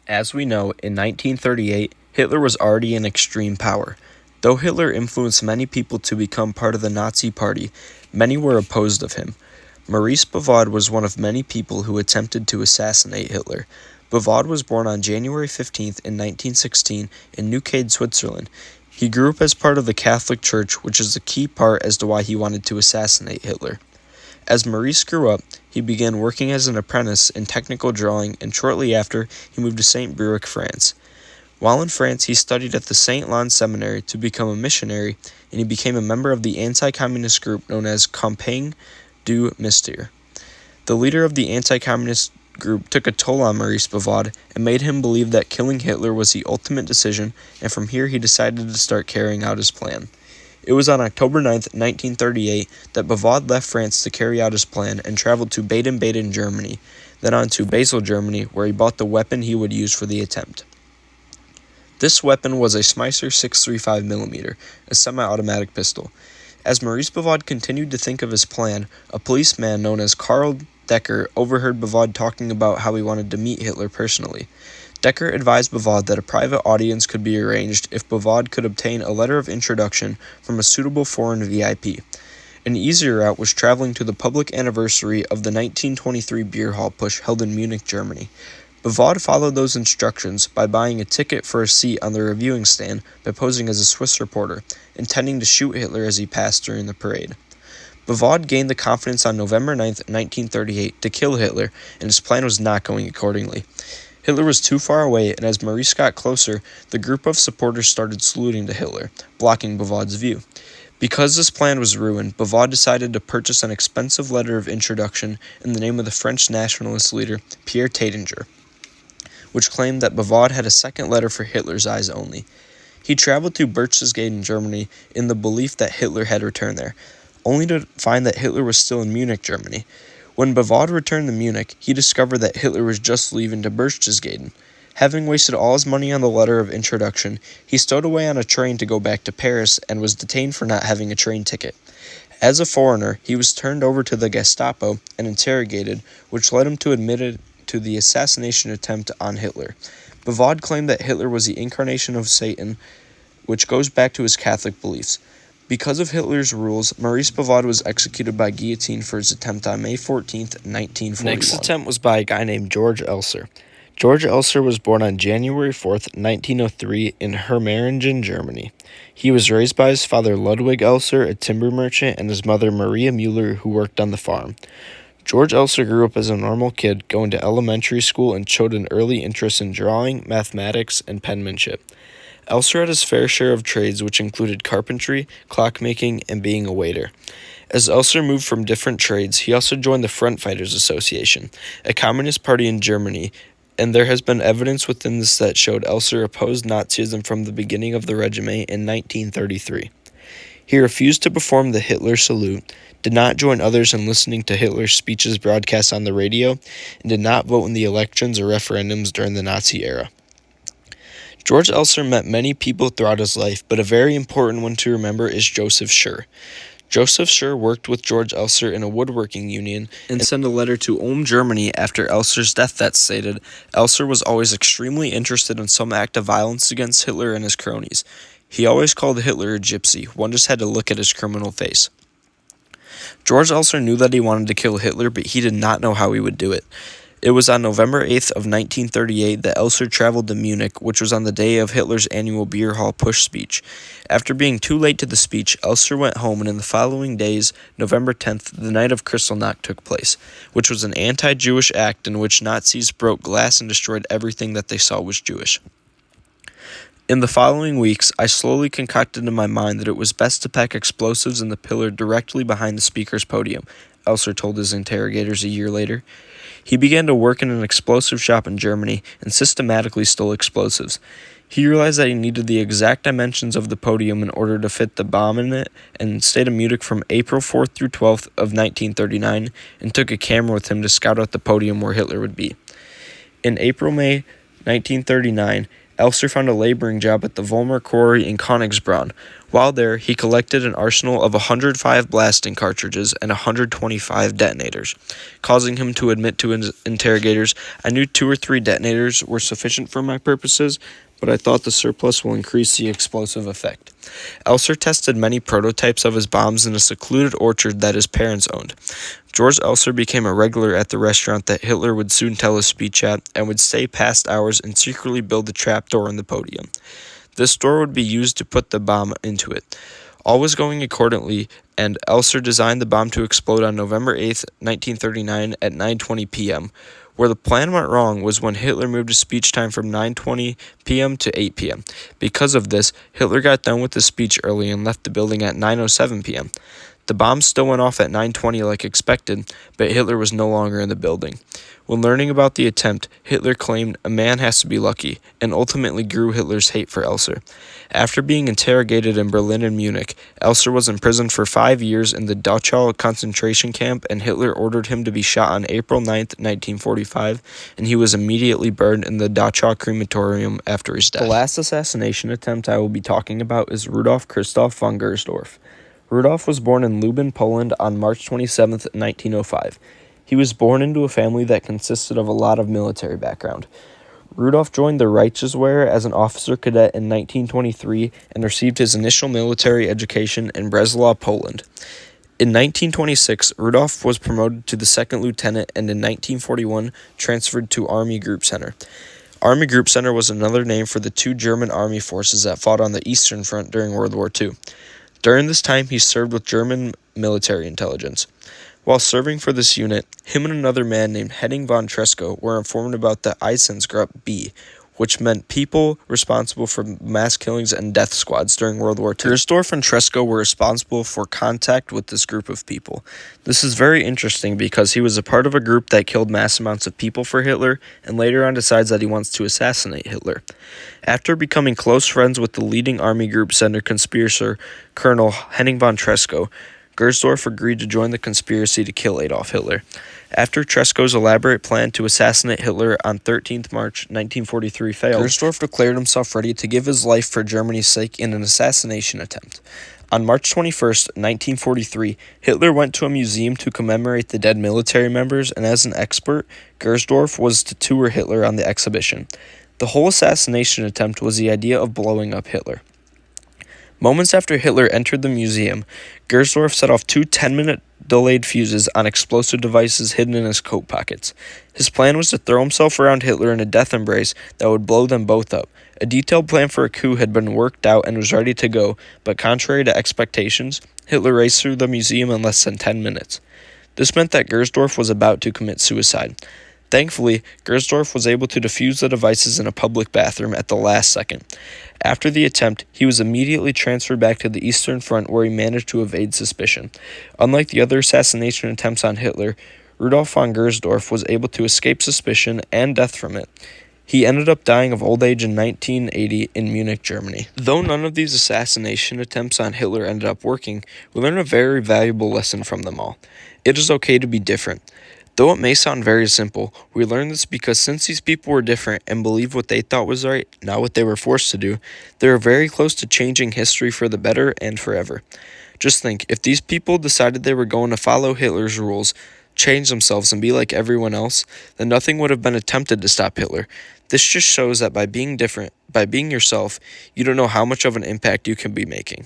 As we know, in 1938, Hitler was already in extreme power. Though Hitler influenced many people to become part of the Nazi Party, many were opposed of him. Maurice Bavaud was one of many people who attempted to assassinate Hitler. Bavaud was born on January 15th in 1916 in Neuquén, Switzerland. He grew up as part of the Catholic Church, which is a key part as to why he wanted to assassinate Hitler. As Maurice grew up, he began working as an apprentice in technical drawing, and shortly after, he moved to St. Brieuc, France. While in France, he studied at the St. Lon Seminary to become a missionary, and he became a member of the anti-communist group known as Compagnie du Mystère. The leader of the anti-communist group took a toll on Maurice Bavaud and made him believe that killing Hitler was the ultimate decision, and from here he decided to start carrying out his plan. It was on October 9, 1938, that Bavaud left France to carry out his plan and traveled to Baden-Baden, Germany, then on to Basel, Germany, where he bought the weapon he would use for the attempt. This weapon was a Schmeisser 635mm, a semi-automatic pistol. As Maurice Bavaud continued to think of his plan, a policeman known as Karl Decker overheard Bavaud talking about how he wanted to meet Hitler personally. Decker advised Bavaud that a private audience could be arranged if Bavaud could obtain a letter of introduction from a suitable foreign VIP. An easier route was traveling to the public anniversary of the 1923 beer hall push held in Munich, Germany. Bavaud followed those instructions by buying a ticket for a seat on the reviewing stand by posing as a Swiss reporter, intending to shoot Hitler as he passed during the parade. Bavaud gained the confidence on November 9, 1938, to kill Hitler, and his plan was not going accordingly. Hitler was too far away, and as Maurice got closer, the group of supporters started saluting to Hitler, blocking Bavaud's view. Because this plan was ruined, Bavaud decided to purchase an expensive letter of introduction in the name of the French nationalist leader Pierre Taittinger, which claimed that Bavaud had a second letter for Hitler's eyes only. He traveled to Berchtesgaden, Germany, in the belief that Hitler had returned there, only to find that Hitler was still in Munich, Germany. When Bavaud returned to Munich, he discovered that Hitler was just leaving to Berchtesgaden. Having wasted all his money on the letter of introduction, he stowed away on a train to go back to Paris and was detained for not having a train ticket. As a foreigner, he was turned over to the Gestapo and interrogated, which led him to admit to the assassination attempt on Hitler. Bavaud claimed that Hitler was the incarnation of Satan, which goes back to his Catholic beliefs. Because of Hitler's rules, Maurice Bavaud was executed by guillotine for his attempt on May 14, 1941. Next attempt was by a guy named George Elser. George Elser was born on January 4, 1903, in Hermeringen, Germany. He was raised by his father Ludwig Elser, a timber merchant, and his mother Maria Müller, who worked on the farm. George Elser grew up as a normal kid, going to elementary school, and showed an early interest in drawing, mathematics, and penmanship. Elser had his fair share of trades, which included carpentry, clockmaking, and being a waiter. As Elser moved from different trades, he also joined the Front Fighters Association, a communist party in Germany, and there has been evidence within this that showed Elser opposed Nazism from the beginning of the regime in 1933. He refused to perform the Hitler salute, did not join others in listening to Hitler's speeches broadcast on the radio, and did not vote in the elections or referendums during the Nazi era. George Elser met many people throughout his life, but a very important one to remember is Joseph Schur. Joseph Schur worked with George Elser in a woodworking union and sent a letter to Ulm, Germany after Elser's death that stated, Elser was always extremely interested in some act of violence against Hitler and his cronies. He always called Hitler a gypsy. One just had to look at his criminal face. George Elser knew that he wanted to kill Hitler, but he did not know how he would do it. It was on November 8th of 1938 that Elser traveled to Munich, which was on the day of Hitler's annual beer hall push speech. After being too late to the speech, Elser went home, and in the following days, November 10th, the Night of Kristallnacht took place, which was an anti-Jewish act in which Nazis broke glass and destroyed everything that they saw was Jewish. In the following weeks, I slowly concocted in my mind that it was best to pack explosives in the pillar directly behind the speaker's podium, Elser told his interrogators a year later. He began to work in an explosive shop in Germany and systematically stole explosives. He realized that he needed the exact dimensions of the podium in order to fit the bomb in it, and stayed in Munich from April 4th through 12th of 1939 and took a camera with him to scout out the podium where Hitler would be. In April-May 1939, Elster found a laboring job at the Volmer Quarry in Königsbronn. While there, he collected an arsenal of 105 blasting cartridges and 125 detonators, causing him to admit to his interrogators, "I knew 2 or 3 detonators were sufficient for my purposes, but I thought the surplus will increase the explosive effect." Elster tested many prototypes of his bombs in a secluded orchard that his parents owned. George Elster became a regular at the restaurant that Hitler would soon tell his speech at, and would stay past hours and secretly build a trapdoor in the podium. This door would be used to put the bomb into it. All was going accordingly, and Elster designed the bomb to explode on November 8, 1939 at 9:20 p.m. Where the plan went wrong was when Hitler moved his speech time from 9:20 p.m. to 8 p.m. Because of this, Hitler got done with his speech early and left the building at 9:07 p.m. The bomb still went off at 9:20 like expected, but Hitler was no longer in the building. When learning about the attempt, Hitler claimed a man has to be lucky, and ultimately grew Hitler's hate for Elster. After being interrogated in Berlin and Munich, Elster was imprisoned for 5 years in the Dachau concentration camp, and Hitler ordered him to be shot on April 9, 1945, and he was immediately burned in the Dachau crematorium after his death. The last assassination attempt I will be talking about is Rudolf Christoph von Gersdorf. Rudolf was born in Lublin, Poland on March 27, 1905. He was born into a family that consisted of a lot of military background. Rudolf joined the Reichswehr as an officer cadet in 1923 and received his initial military education in Breslau, Poland. In 1926, Rudolf was promoted to the second lieutenant and in 1941 transferred to Army Group Center. Army Group Center was another name for the 2 German army forces that fought on the Eastern Front during World War II. During this time, he served with German military intelligence. While serving for this unit, him and another man named Henning von Tresco were informed about the Einsatzgruppe B, which meant people responsible for mass killings and death squads during World War II. Gersdorf and Tresco were responsible for contact with this group of people. This is very interesting because he was a part of a group that killed mass amounts of people for Hitler, and later on decides that he wants to assassinate Hitler. After becoming close friends with the leading Army Group Center conspirator, Colonel Henning von Tresco, Gersdorf agreed to join the conspiracy to kill Adolf Hitler. After Tresco's elaborate plan to assassinate Hitler on 13th March 1943 failed, Gersdorf declared himself ready to give his life for Germany's sake in an assassination attempt. On March 21, 1943, Hitler went to a museum to commemorate the dead military members, and as an expert, Gersdorf was to tour Hitler on the exhibition. The whole assassination attempt was the idea of blowing up Hitler. Moments after Hitler entered the museum, Gersdorf set off 2 10-minute delayed fuses on explosive devices hidden in his coat pockets. His plan was to throw himself around Hitler in a death embrace that would blow them both up. A detailed plan for a coup had been worked out and was ready to go, but contrary to expectations, Hitler raced through the museum in less than 10 minutes. This meant that Gersdorf was about to commit suicide. Thankfully, Gersdorf was able to defuse the devices in a public bathroom at the last second. After the attempt, he was immediately transferred back to the Eastern Front where he managed to evade suspicion. Unlike the other assassination attempts on Hitler, Rudolf von Gersdorf was able to escape suspicion and death from it. He ended up dying of old age in 1980 in Munich, Germany. Though none of these assassination attempts on Hitler ended up working, we learned a very valuable lesson from them all. It is okay to be different. Though it may sound very simple, we learned this because since these people were different and believed what they thought was right, not what they were forced to do, they were very close to changing history for the better and forever. Just think, if these people decided they were going to follow Hitler's rules, change themselves and be like everyone else, then nothing would have been attempted to stop Hitler. This just shows that by being different, by being yourself, you don't know how much of an impact you can be making.